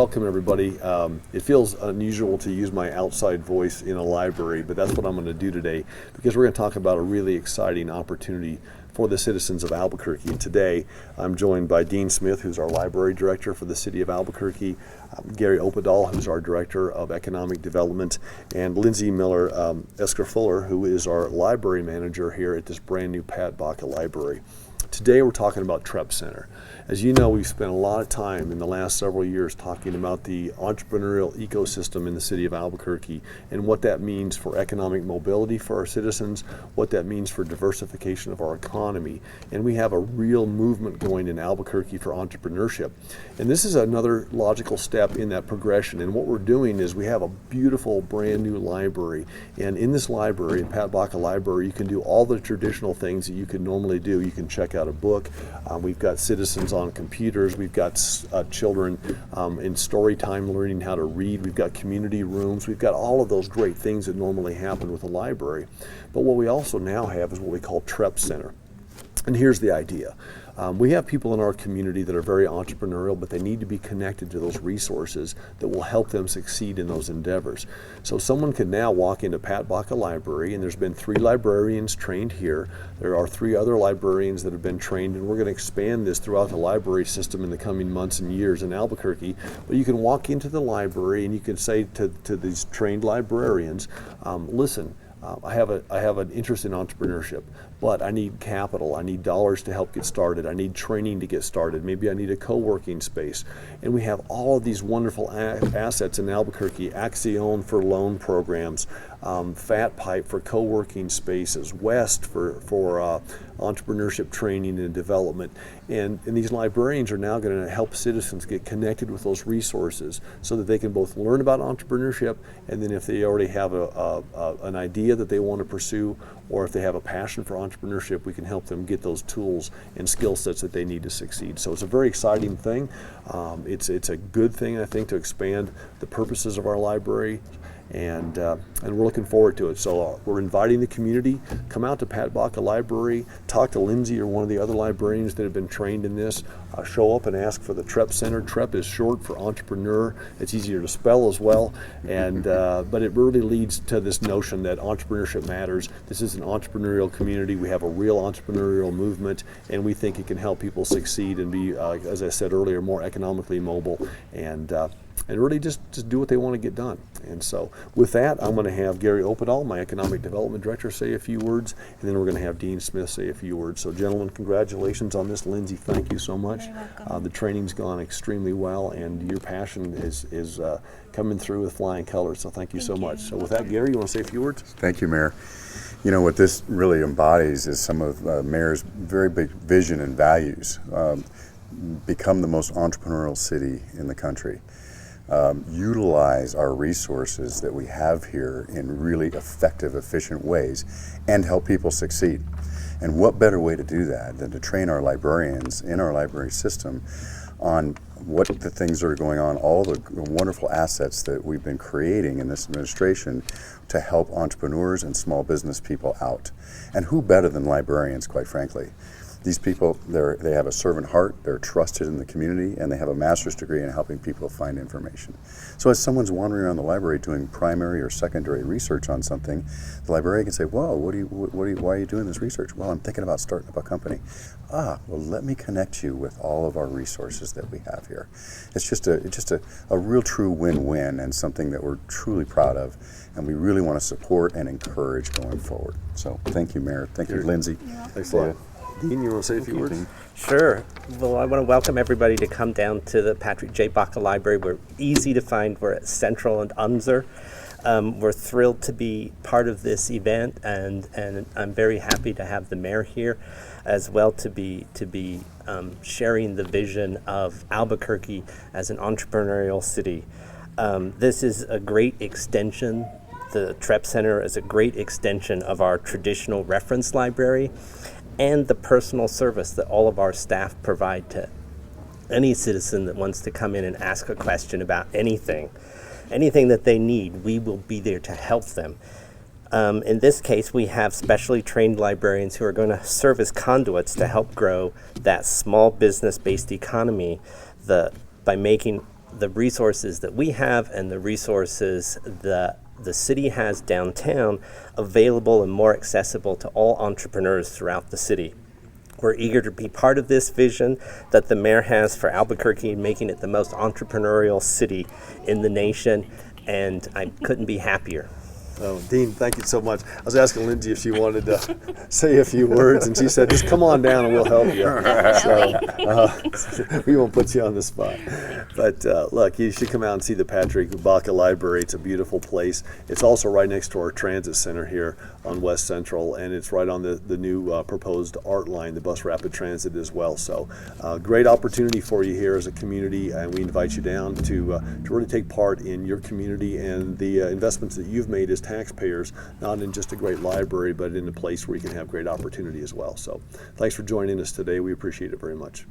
welcome everybody. It feels unusual to use my outside voice in a library, but that's what I'm going to do today because we're going to talk about a really exciting opportunity for the citizens of Albuquerque. And today I'm joined by Dean Smith, who's our library director for the City of Albuquerque, Gary Opedal, who's our director of economic development, and Lindsay Miller Escar-Fuller, who is our library manager here at this brand new Pat Baca library. Today we're talking about Trep Center. As you know, we've spent a lot of time in the last several years talking about the entrepreneurial ecosystem in the city of Albuquerque and what that means for economic mobility for our citizens, what that means for diversification of our economy. And we have a real movement going in Albuquerque for entrepreneurship. And this is another logical step in that progression. And what we're doing is we have a beautiful brand new library. And in this library, in Pat Baca Library, you can do all the traditional things that you could normally do. You can check out a book. We've got citizens on computers. We've got children in story time learning how to read. We've got community rooms. We've got all of those great things that normally happen with a library. But what we also now have is what we call Trep Center. And here's the idea. We have people in our community that are very entrepreneurial, but they need to be connected to those resources that will help them succeed in those endeavors. So someone can now walk into Pat Baca Library, and there's been 3 librarians trained here. There are 3 other librarians that have been trained, and we're going to expand this throughout the library system in the coming months and years in Albuquerque. But you can walk into the library and you can say to these trained librarians, listen, I have an interest in entrepreneurship, but I need capital. I need dollars to help get started. I need training to get started. Maybe I need a co-working space. And we have all of these wonderful assets in Albuquerque: Axion for loan programs, Fat Pipe for co-working spaces, West for entrepreneurship training and development. And these librarians are now going to help citizens get connected with those resources so that they can both learn about entrepreneurship, and then if they already have an idea that they want to pursue, or if they have a passion for entrepreneurship, we can help them get those tools and skill sets that they need to succeed. So it's a very exciting thing. It's a good thing, I think, to expand the purposes of our library. And we're looking forward to it. So we're inviting the community, come out to Pat Baca Library, talk to Lindsay or one of the other librarians that have been trained in this, show up and ask for the Trep Center. Trep is short for entrepreneur. It's easier to spell as well, and but it really leads to this notion that entrepreneurship matters. This is an entrepreneurial community. We have a real entrepreneurial movement, and we think it can help people succeed and be, as I said earlier, more economically mobile and really just do what they want to get done. And so with that, I'm going to have Gary Opedal, my economic development director, say a few words, and then we're going to have Dean Smith say a few words. So gentlemen, congratulations on this. Lindsay, thank you so much. The training's gone extremely well, and your passion is coming through with flying colors, so thank you so much. So with that, Gary, you want to say a few words? Thank you, Mayor. You know, what this really embodies is some of Mayor's very big vision and values. Become the most entrepreneurial city in the country. Utilize our resources that we have here in really effective, efficient ways, and help people succeed. And what better way to do that than to train our librarians in our library system on what the things that are going on, all the wonderful assets that we've been creating in this administration to help entrepreneurs and small business people out. And who better than librarians, quite frankly? These people, they have a servant heart, they're trusted in the community, and they have a master's degree in helping people find information. So as someone's wandering around the library doing primary or secondary research on something, the librarian can say, whoa, why are you doing this research? Well, I'm thinking about starting up a company. Well, let me connect you with all of our resources that we have here. It's just a real true win-win, and something that we're truly proud of, and we really want to support and encourage going forward. So thank you, Mayor. Thank you, Lindsay. Thanks a lot. Dean, you want to say a few words? Sure. Well, I want to welcome everybody to come down to the Patrick J. Baca Library. We're easy to find. We're at Central and Unser. We're thrilled to be part of this event, and I'm very happy to have the mayor here as well to be sharing the vision of Albuquerque as an entrepreneurial city. This is a great extension. The Trep Center is a great extension of our traditional reference library and the personal service that all of our staff provide to any citizen that wants to come in and ask a question about anything that they need. We will be there to help them. In this case, we have specially trained librarians who are going to serve as conduits to help grow that small business-based economy by making the resources that we have and the resources that the city has downtown available and more accessible to all entrepreneurs throughout the city. We're eager to be part of this vision that the mayor has for Albuquerque, making it the most entrepreneurial city in the nation, and I couldn't be happier. Dean, thank you so much. I was asking Lindsay if she wanted to say a few words, and she said, just come on down and we'll help you. So we won't put you on the spot. But look, you should come out and see the Patrick Baca Library. It's a beautiful place. It's also right next to our transit center here on West Central, and it's right on the new proposed ART line, the bus rapid transit as well. So great opportunity for you here as a community, and we invite you down to really take part in your community and the investments that you've made as taxpayers, not in just a great library, but in a place where you can have great opportunity as well. So thanks for joining us today. We appreciate it very much.